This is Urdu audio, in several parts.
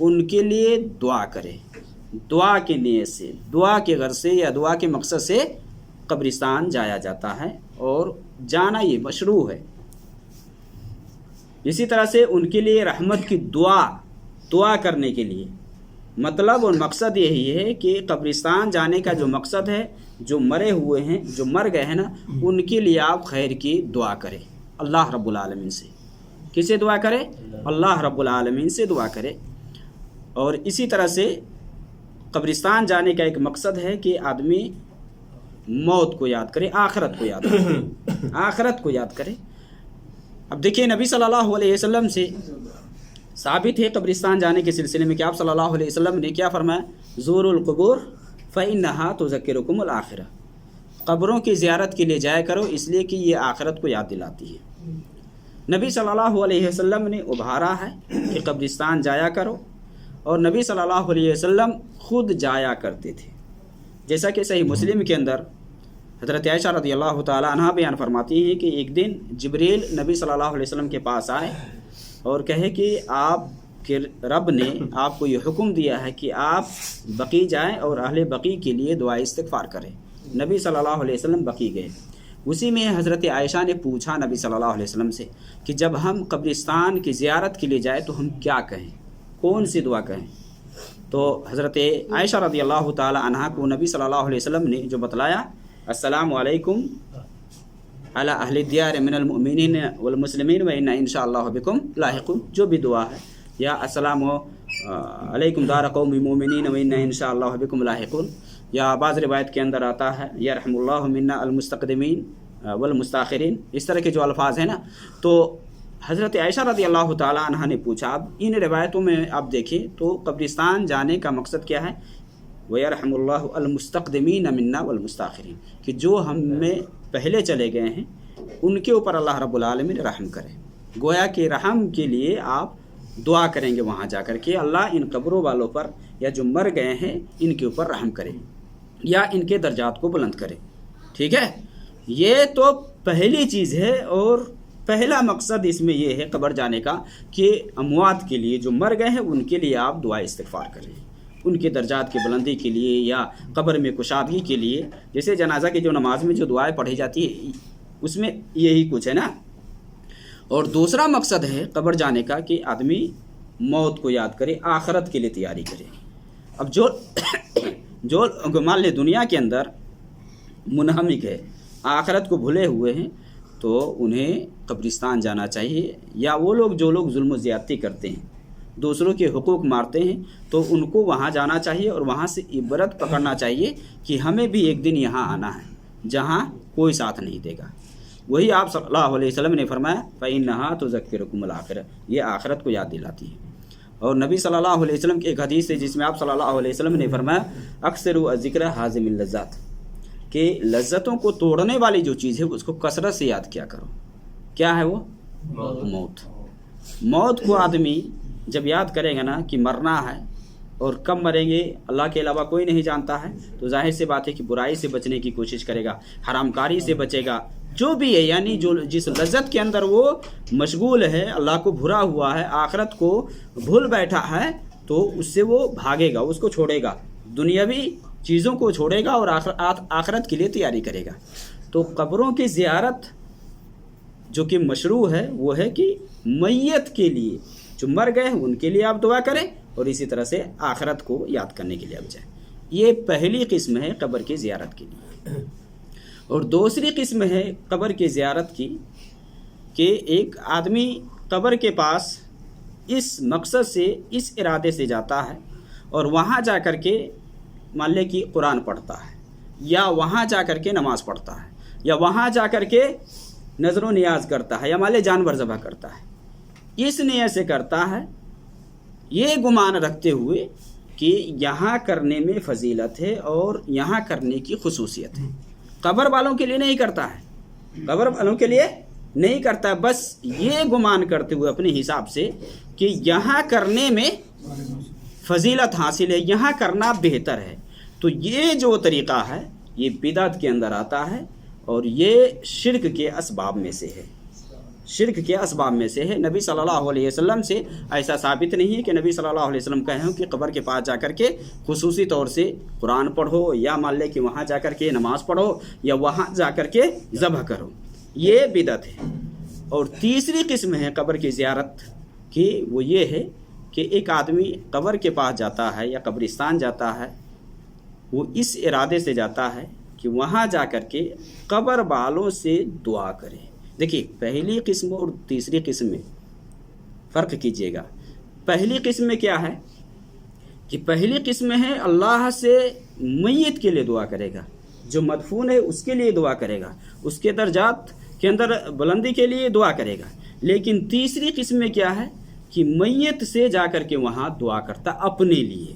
ان کے لیے دعا کرے، دعا کی نیت سے، دعا کے غرض سے یا دعا کے مقصد سے قبرستان جایا جاتا ہے، اور جانا یہ مشروع ہے۔ اسی طرح سے ان کے لیے رحمت کی دعا کرنے کے لیے، مطلب اور مقصد یہی ہے کہ قبرستان جانے کا جو مقصد ہے، جو مرے ہوئے ہیں، جو مر گئے ہیں نا، ان کے لیے آپ خیر کی دعا کریں اللہ رب العالمین سے۔ کس سے دعا کرے؟ اللہ رب العالمین سے دعا کرے۔ اور اسی طرح سے قبرستان جانے کا ایک مقصد ہے کہ آدمی موت کو یاد کرے، آخرت کو یاد کرے، آخرت کو یاد کرے۔ اب دیکھیے نبی صلی اللہ علیہ وسلم سے ثابت ہے قبرستان جانے کے سلسلے میں کہ آپ صلی اللہ علیہ وسلم نے کیا فرمایا؟ زور القبور فإنہا تذکرکم الآخرہ، قبروں کی زیارت کے لیے جایا کرو، اس لیے کہ یہ آخرت کو یاد دلاتی ہے۔ نبی صلی اللہ علیہ وسلم نے ابھارا ہے کہ قبرستان جایا کرو، اور نبی صلی اللہ علیہ وسلم خود جایا کرتے تھے، جیسا کہ صحیح مسلم کے اندر حضرت عائشہ رضی اللہ تعالی عنہا بیان فرماتی ہیں کہ ایک دن جبریل نبی صلی اللہ علیہ وسلم کے پاس آئے اور کہے کہ آپ کے رب نے آپ کو یہ حکم دیا ہے کہ آپ بقیع جائیں اور اہل بقیع کے لیے دعا استغفار کریں۔ نبی صلی اللہ علیہ وسلم بقیع گئے۔ اسی میں حضرت عائشہ نے پوچھا نبی صلی اللہ علیہ وسلم سے کہ جب ہم قبرستان کی زیارت کے لیے جائیں تو ہم کیا کہیں، کون سی دعا کہیں؟ تو حضرت عائشہ رضی اللہ تعالی عنہا کو نبی صلی اللہ علیہ وسلم نے جو بتلایا، السلام علیکم علی اہل الدیار من المؤمنین والمسلمین وإنا انشاءاللہ بکم لاحقون، جو بھی دعا ہے، یا السلام علیکم دار قوم مومنین وإنا انشاءاللہ بکم لاحقون، یا بعض روایت کے اندر آتا ہے یرحم اللہ منا المستقدمین والمستاخرین، اس طرح کے جو الفاظ ہیں نا۔ تو حضرت عائشہ رضی اللہ تعالی عنہ نے پوچھا، اب ان روایتوں میں آپ دیکھیں تو قبرستان جانے کا مقصد کیا ہے؟ وَيَرْحَمُ اللَّهُ الْمُسْتَقْدِمِينَ مِنَّا وَالْمُسْتَأْخِرِينَ، کہ جو ہم میں پہلے چلے گئے ہیں ان کے اوپر اللہ رب العالمین رحم کرے۔ گویا کہ رحم کے لیے آپ دعا کریں گے وہاں جا کر کہ اللہ ان قبروں والوں پر یا جو مر گئے ہیں ان کے اوپر رحم کرے یا ان کے درجات کو بلند کرے۔ ٹھیک ہے، یہ تو پہلی چیز ہے، اور پہلا مقصد اس میں یہ ہے قبر جانے کا کہ اموات کے لیے، جو مر گئے ہیں ان کے لیے آپ دعا استغفار کریں، ان کے درجات کی بلندی کے لیے یا قبر میں کشادگی کے لیے۔ جیسے جنازہ کی جو نماز میں جو دعائیں پڑھی جاتی ہے اس میں یہی کچھ ہے نا۔ اور دوسرا مقصد ہے قبر جانے کا کہ آدمی موت کو یاد کرے، آخرت کے لیے تیاری کرے۔ اب جو مان لے دنیا کے اندر منہمک ہے، آخرت کو بھولے ہوئے ہیں، تو انہیں قبرستان جانا چاہیے، یا وہ لوگ جو لوگ ظلم و زیادتی کرتے ہیں، دوسروں کے حقوق مارتے ہیں، تو ان کو وہاں جانا چاہیے اور وہاں سے عبرت پکڑنا چاہیے کہ ہمیں بھی ایک دن یہاں آنا ہے جہاں کوئی ساتھ نہیں دے گا۔ وہی آپ صلی اللہ علیہ وسلم نے فرمایا فإنہا تذکرکم الآخرہ، یہ آخرت کو یاد دلاتی ہے۔ اور نبی صلی اللہ علیہ وسلم کی ایک حدیث ہے جس میں آپ صلی اللہ علیہ وسلم نے فرمایا اکثروا الذکر حازم اللذات، کہ لذتوں کو توڑنے والی جو چیز ہے اس کو کثرت سے یاد کیا کرو۔ کیا ہے وہ؟ موت۔ موت کو آدمی جب یاد کرے گا نا کہ مرنا ہے اور کب مریں گے اللہ کے علاوہ کوئی نہیں جانتا ہے، تو ظاہر سی بات ہے کہ برائی سے بچنے کی کوشش کرے گا، حرام کاری سے بچے گا، جو بھی ہے، یعنی جو جس لذت کے اندر وہ مشغول ہے، اللہ کو بھرا ہوا ہے، آخرت کو بھول بیٹھا ہے، تو اس سے وہ بھاگے گا، اس کو چھوڑے گا، دنیاوی چیزوں کو چھوڑے گا اور آخرت کے لیے تیاری کرے گا۔ تو قبروں کی زیارت جو کہ مشروع ہے وہ ہے کہ میت کے لیے، جو مر گئے ہیں ان کے لیے آپ دعا کریں، اور اسی طرح سے آخرت کو یاد کرنے کے لیے آپ جائیں۔ یہ پہلی قسم ہے قبر کی زیارت کے لیے۔ اور دوسری قسم ہے قبر کی زیارت کی کہ ایک آدمی قبر کے پاس اس مقصد سے، اس ارادے سے جاتا ہے اور وہاں جا کر کے مان لے کہ قرآن پڑھتا ہے، یا وہاں جا کر کے نماز پڑھتا ہے، یا وہاں جا کر کے نظر و نیاز کرتا ہے، یا مان لے جانور ذبح کرتا ہے۔ اس نیت سے کرتا ہے، یہ گمان رکھتے ہوئے کہ یہاں کرنے میں فضیلت ہے اور یہاں کرنے کی خصوصیت ہے۔ قبر والوں کے لیے نہیں کرتا ہے، قبر والوں کے لیے نہیں کرتا ہے، بس یہ گمان کرتے ہوئے اپنے حساب سے کہ یہاں کرنے میں فضیلت حاصل ہے، یہاں کرنا بہتر ہے۔ تو یہ جو طریقہ ہے یہ بدعت کے اندر آتا ہے، اور یہ شرک کے اسباب میں سے ہے، شرک کے اسباب میں سے ہے۔ نبی صلی اللہ علیہ وسلم سے ایسا ثابت نہیں ہے کہ نبی صلی اللہ علیہ وسلم کہے ہوں کہ قبر کے پاس جا کر کے خصوصی طور سے قرآن پڑھو، یا مان لے کہ وہاں جا کر کے نماز پڑھو، یا وہاں جا کر کے ذبح کرو، یہ بدعت ہے۔ اور تیسری قسم ہے قبر کی زیارت کی، وہ یہ ہے کہ ایک آدمی قبر کے پاس جاتا ہے یا قبرستان جاتا ہے، وہ اس ارادے سے جاتا ہے کہ وہاں جا کر کے قبر والوں سے دعا کرے۔ دیکھیے پہلی قسم اور تیسری قسم میں فرق کیجیے گا۔ پہلی قسم میں کیا ہے کہ پہلی قسم میں ہے اللہ سے میت کے لیے دعا کرے گا، جو مدفون ہے اس کے لیے دعا کرے گا، اس کے درجات کے اندر بلندی کے لیے دعا کرے گا۔ لیکن تیسری قسم میں کیا ہے کہ میت سے جا کر کے وہاں دعا کرتا اپنے لیے،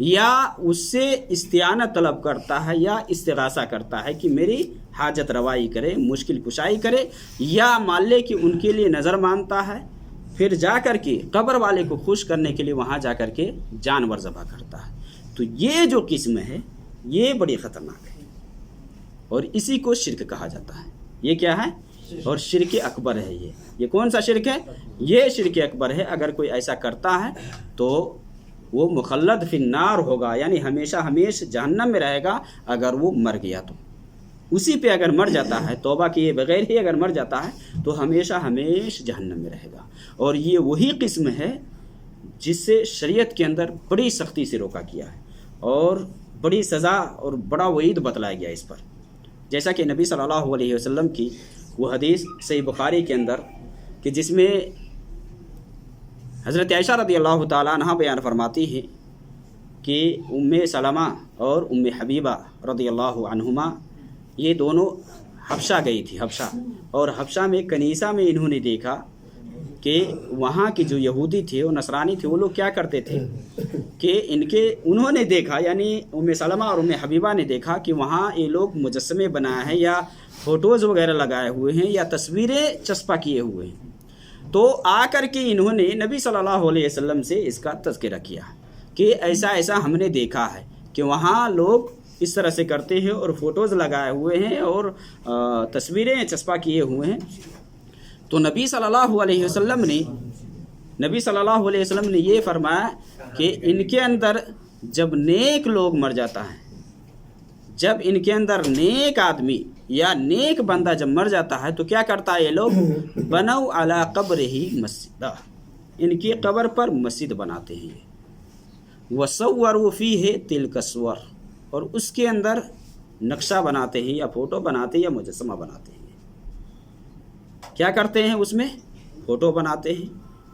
یا اس سے استعانت طلب کرتا ہے یا استغاثہ کرتا ہے کہ میری حاجت روائی کرے، مشکل کشائی کرے، یا مان لے کہ ان کے لیے نظر مانتا ہے، پھر جا کر کے قبر والے کو خوش کرنے کے لیے وہاں جا کر کے جانور ذبح کرتا ہے۔ تو یہ جو قسم ہے یہ بڑی خطرناک ہے، اور اسی کو شرک کہا جاتا ہے۔ یہ کیا ہے؟ اور شرک اکبر ہے۔ یہ کون سا شرک ہے؟ یہ شرک اکبر ہے۔ اگر کوئی ایسا کرتا ہے تو وہ مخلد فی النار ہوگا، یعنی ہمیشہ ہمیش جہنم میں رہے گا اگر وہ مر گیا تو۔ اسی پہ اگر مر جاتا ہے، توبہ کیے بغیر ہی اگر مر جاتا ہے تو ہمیشہ ہمیش جہنم میں رہے گا۔ اور یہ وہی قسم ہے جس سے شریعت کے اندر بڑی سختی سے روکا گیا ہے، اور بڑی سزا اور بڑا وعید بتلایا گیا اس پر۔ جیسا کہ نبی صلی اللہ علیہ وسلم کی وہ حدیث صحیح بخاری کے اندر کہ جس میں حضرت عائشہ رضی اللہ تعالیٰ عنہ بیان فرماتی ہے کہ ام سلمہ اور ام حبیبہ رضی اللہ عنہما یہ دونوں حبشہ گئی تھی، حبشہ، اور حبشہ میں کنیسہ میں انہوں نے دیکھا کہ وہاں کے جو یہودی تھے، وہ نصرانی تھے، وہ لوگ کیا کرتے تھے کہ انہوں نے دیکھا، یعنی ام سلمہ اور ام حبیبہ نے دیکھا کہ وہاں یہ لوگ مجسمے بنائے ہیں یا فوٹوز وغیرہ لگائے ہوئے ہیں یا تصویریں چسپاں کیے ہوئے ہیں۔ تو آ کر کے انہوں نے نبی صلی اللہ علیہ وسلم سے اس کا تذکرہ کیا کہ ایسا ایسا ہم نے دیکھا ہے کہ وہاں لوگ اس طرح سے کرتے ہیں اور فوٹوز لگائے ہوئے ہیں اور تصویریں چسپاں کیے ہوئے ہیں۔ تو نبی صلی اللہ علیہ وسلم نے یہ فرمایا کہ ان کے اندر جب نیک لوگ مر جاتا ہے، جب ان کے اندر نیک آدمی یا نیک بندہ جب مر جاتا ہے تو کیا کرتا ہے یہ لوگ؟ بنو علی قبرہ مسجدہ، ان کی قبر پر مسجد بناتے ہیں، وصوروا فیہ تلک الصور، اور اس کے اندر نقشہ بناتے ہیں یا فوٹو بناتے ہیں یا مجسمہ بناتے ہیں۔ کیا کرتے ہیں؟ اس میں فوٹو بناتے ہیں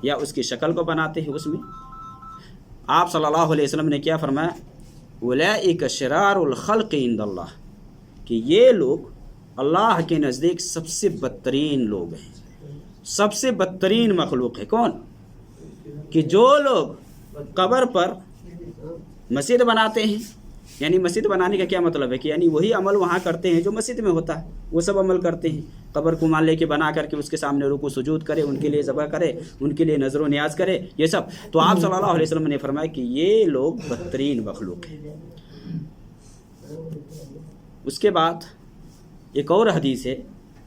یا اس کی شکل کو بناتے ہیں اس میں۔ آپ صلی اللہ علیہ وسلم نے کیا فرمایا؟ اولئک شرار الخلق عند اللہ، کہ یہ لوگ اللہ کے نزدیک سب سے بدترین لوگ ہیں، سب سے بدترین مخلوق ہے۔ کون؟ کہ جو لوگ قبر پر مسجد بناتے ہیں۔ یعنی مسجد بنانے کا کیا مطلب ہے کہ یعنی وہی عمل وہاں کرتے ہیں جو مسجد میں ہوتا ہے، وہ سب عمل کرتے ہیں۔ قبر کو مان لے کے بنا کر کے اس کے سامنے رکوع سجود کرے، ان کے لیے ذبح کرے، ان کے لیے نظر و نیاز کرے، یہ سب۔ تو آپ صلی اللہ علیہ وسلم نے فرمایا کہ یہ لوگ بدترین مخلوق ہیں۔ اس کے بعد ایک اور حدیث ہے،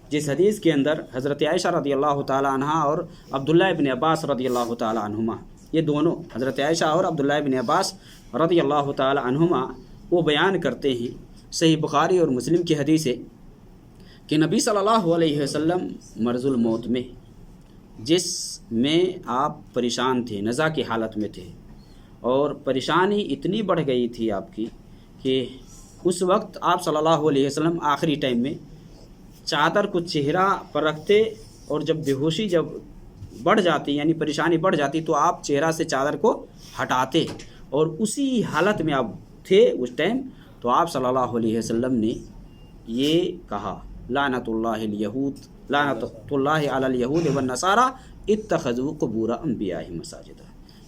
جس حدیث کے اندر حضرت عائشہ رضی اللہ تعالی عنہ اور عبداللہ ابن عباس رضی اللہ تعالی عنہما، یہ دونوں حضرت عائشہ اور عبداللہ ابن عباس رضی اللہ تعالی عنہما وہ بیان کرتے ہیں، صحیح بخاری اور مسلم کی حدیث ہے کہ نبی صلی اللہ علیہ وسلم مرض الموت میں، جس میں آپ پریشان تھے، نزع کی حالت میں تھے، اور پریشانی اتنی بڑھ گئی تھی آپ کی کہ اس وقت آپ صلی اللہ علیہ وسلم آخری ٹائم میں چادر کو چہرہ پر رکھتے، اور جب بے ہوشی جب بڑھ جاتی یعنی پریشانی بڑھ جاتی تو آپ چہرہ سے چادر کو ہٹاتے، اور اسی حالت میں آپ تھے اس ٹائم۔ تو آپ صلی اللہ علیہ وسلم نے یہ کہا، لعنت اللہ الیہود، لعنت اللہ علی الیہود والنصارى اتخذوا قبور انبیائہم مساجد،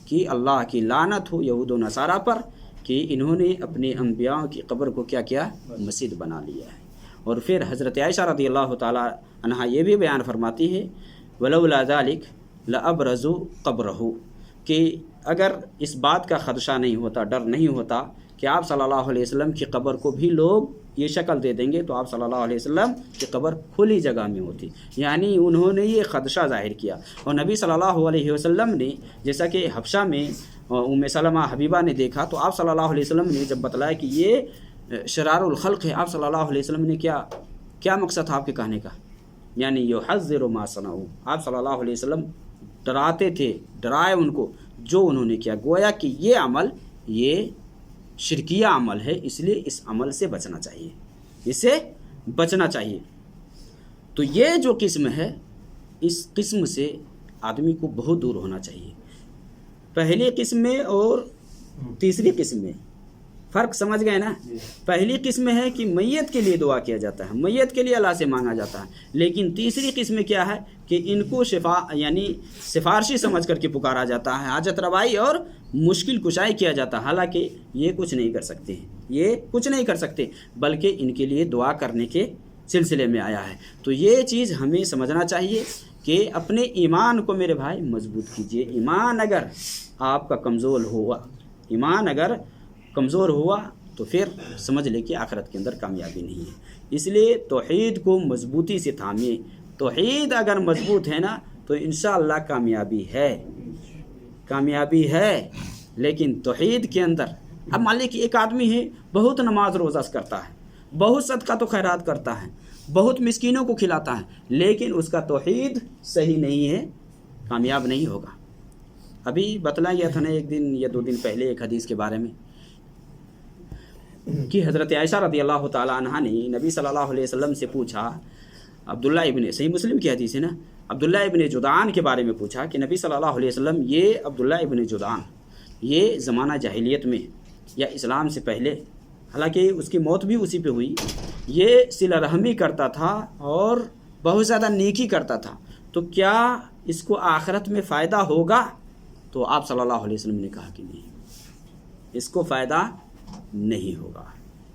کہ اللہ کی لعنت ہو یہود و نصارہ پر کہ انہوں نے اپنے انبیاء کی قبر کو کیا کیا؟ مسجد بنا لیا ہے۔ اور پھر حضرت عائشہ رضی اللہ تعالی عنہا یہ بھی بیان فرماتی ہے، ولولا ذلک لابرزوا قبرہ، کہ اگر اس بات کا خدشہ نہیں ہوتا، ڈر نہیں ہوتا کہ آپ صلی اللہ علیہ وسلم کی قبر کو بھی لوگ یہ شکل دے دیں گے تو آپ صلی اللہ علیہ وسلم کی قبر کھلی جگہ میں ہوتی، یعنی انہوں نے یہ خدشہ ظاہر کیا۔ اور نبی صلی اللہ علیہ وسلم نے جیسا کہ حبشہ میں ام سلمہ حبیبہ نے دیکھا تو آپ صلی اللہ علیہ وسلم نے جب بتلایا کہ یہ شرار الخلق ہے، آپ صلی اللہ علیہ وسلم نے کیا مقصد تھا آپ کے کہنے کا، یعنی یحذر ما صنعوا، آپ صلی اللہ علیہ وسلم ڈراتے تھے، ڈرائے ان کو جو انہوں نے کیا، گویا کہ یہ عمل یہ شرکیہ عمل ہے، اس لیے اس عمل سے بچنا چاہیے، اس سے بچنا چاہیے۔ تو یہ جو قسم ہے اس قسم سے آدمی کو بہت دور ہونا چاہیے۔ پہلی قسم میں اور تیسری قسم میں فرق سمجھ گئے نا؟ پہلی قسم ہے کہ میت کے لیے دعا کیا جاتا ہے، میت کے لیے اللہ سے مانگا جاتا ہے، لیکن تیسری قسم کیا ہے کہ ان کو شفا یعنی سفارشی سمجھ کر کے پکارا جاتا ہے، حاجت روائی اور مشکل کشائی کیا جاتا ہے، حالانکہ یہ کچھ نہیں کر سکتے ہیں، یہ کچھ نہیں کر سکتے، بلکہ ان کے لیے دعا کرنے کے سلسلے میں آیا ہے۔ تو یہ چیز ہمیں سمجھنا چاہیے کہ اپنے ایمان کو میرے بھائی مضبوط کیجئے۔ ایمان اگر آپ کا کمزور ہوا تو پھر سمجھ لے کہ آخرت کے اندر کامیابی نہیں ہے۔ اس لیے توحید کو مضبوطی سے تھامیں، توحید اگر مضبوط ہے نا تو انشاءاللہ کامیابی ہے۔ لیکن توحید کے اندر اب مان لیں کہ ایک آدمی ہے بہت نماز روزہ کرتا ہے، بہت صدقہ تو خیرات کرتا ہے، بہت مسکینوں کو کھلاتا ہے، لیکن اس کا توحید صحیح نہیں ہے، کامیاب نہیں ہوگا۔ ابھی بتلا گیا تھا نا ایک دن یا 2 دن پہلے ایک حدیث کے بارے میں کہ حضرت عائشہ رضی اللہ تعالی عنہ نے نبی صلی اللہ علیہ وسلم سے پوچھا، عبداللہ ابن صحیح مسلم کی حدیث ہے نا، عبداللہ ابن جدعان کے بارے میں پوچھا کہ نبی صلی اللہ علیہ وسلم یہ عبداللہ ابن جدعان یہ زمانہ جاہلیت میں یا اسلام سے پہلے، حالانکہ اس کی موت بھی اسی پہ ہوئی، یہ صلہ رحمی کرتا تھا اور بہت زیادہ نیکی کرتا تھا، تو کیا اس کو آخرت میں فائدہ ہوگا؟ تو آپ صلی اللہ علیہ وسلم نے کہا کہ نہیں، اس کو فائدہ نہیں ہوگا۔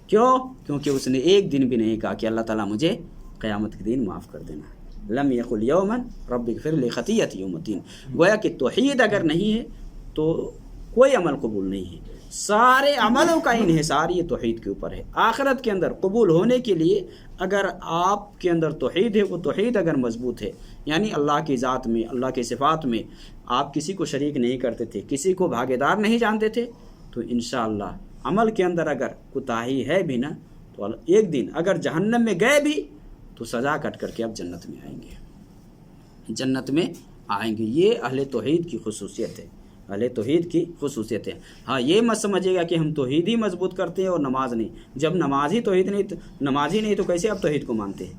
کیوں؟ کیونکہ اس نے ایک دن بھی نہیں کہا کہ اللہ تعالیٰ مجھے قیامت کے دن معاف کر دینا، لم یقل یوما رب اغفر لی خطیئتی یوم الدین۔ گویا کہ توحید اگر نہیں ہے تو کوئی عمل قبول نہیں ہے، سارے عملوں کا انحصار یہ توحید کے اوپر ہے۔ آخرت کے اندر قبول ہونے کے لیے اگر آپ کے اندر توحید ہے، وہ توحید اگر مضبوط ہے، یعنی اللہ کی ذات میں، اللہ کے صفات میں آپ کسی کو شریک نہیں کرتے تھے، کسی کو بھاگیدار نہیں جانتے تھے، تو انشاءاللہ عمل کے اندر اگر کوتاہی ہے بھی نا تو ایک دن اگر جہنم میں گئے بھی تو سزا کٹ کر کے اب جنت میں آئیں گے۔ یہ اہل توحید کی خصوصیت ہے، اہل توحید کی خصوصیت ہے۔ ہاں یہ مت سمجھے گا کہ ہم توحید ہی مضبوط کرتے ہیں اور نماز نہیں، جب نمازی نہیں تو کیسے آپ توحید کو مانتے ہیں؟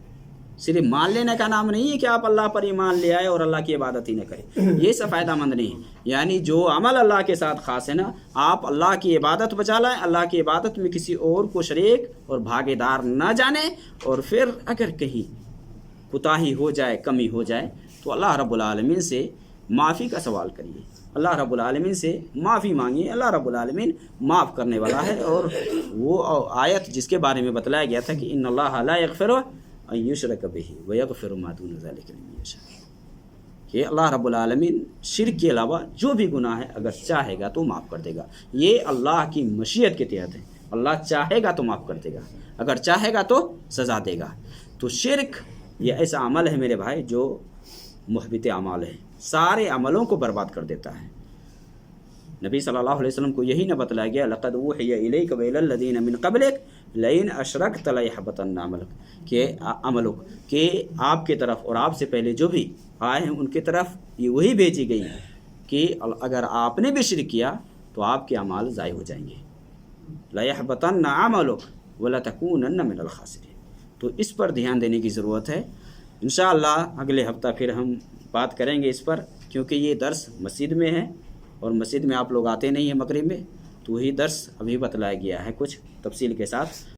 صرف مان لینے کا نام نہیں ہے کہ آپ اللہ پر ایمان لے آئے اور اللہ کی عبادت ہی نہ کریں، یہ سب فائدہ مند نہیں ہے۔ یعنی جو عمل اللہ کے ساتھ خاص ہے نا، آپ اللہ کی عبادت بچا لائیں، اللہ کی عبادت میں کسی اور کو شریک اور بھاگے دار نہ جانیں، اور پھر اگر کہیں کوتاہی ہو جائے، کمی ہو جائے تو اللہ رب العالمین سے معافی کا سوال کریے، اللہ رب العالمین سے معافی مانگیے، اللہ رب العالمین معاف کرنے والا ہے۔ اور وہ آیت جس کے بارے میں بتلایا گیا تھا کہ ان اللہ لا یغفر ان یشرک بہ ویغفر ما دون ذلک لمن یشاء، کہ اللہ رب العالمین شرک کے علاوہ جو بھی گناہ ہے اگر چاہے گا تو معاف کر دے گا۔ یہ اللہ کی مشیت کے تحت ہے، اللہ چاہے گا تو معاف کر دے گا، اگر چاہے گا تو سزا دے گا۔ تو شرک یہ ایسا عمل ہے میرے بھائی جو محبط اعمال ہے، سارے عملوں کو برباد کر دیتا ہے۔ نبی صلی اللہ علیہ وسلم کو یہی نہ بتلایا گیا لقد اوحی الیک وإلی الذین من قبلک لئن اشرکت لیحبطن عملک، کہ عملک، کہ آپ کے طرف اور آپ سے پہلے جو بھی آئے ہیں ان کی طرف یہ وہی بھیجی گئی کہ اگر آپ نے بھی شرک کیا تو آپ کے اعمال ضائع ہو جائیں گے، لیحبطن عملک ولتکونن من الخاسرین۔ تو اس پر دھیان دینے کی ضرورت ہے۔ انشاءاللہ اگلے ہفتہ پھر ہم بات کریں گے اس پر، کیونکہ یہ درس مسجد میں ہے اور مسجد میں آپ لوگ آتے نہیں ہیں مغرب میں، تو وہی درس ابھی بتلایا گیا ہے کچھ تفصیل کے ساتھ۔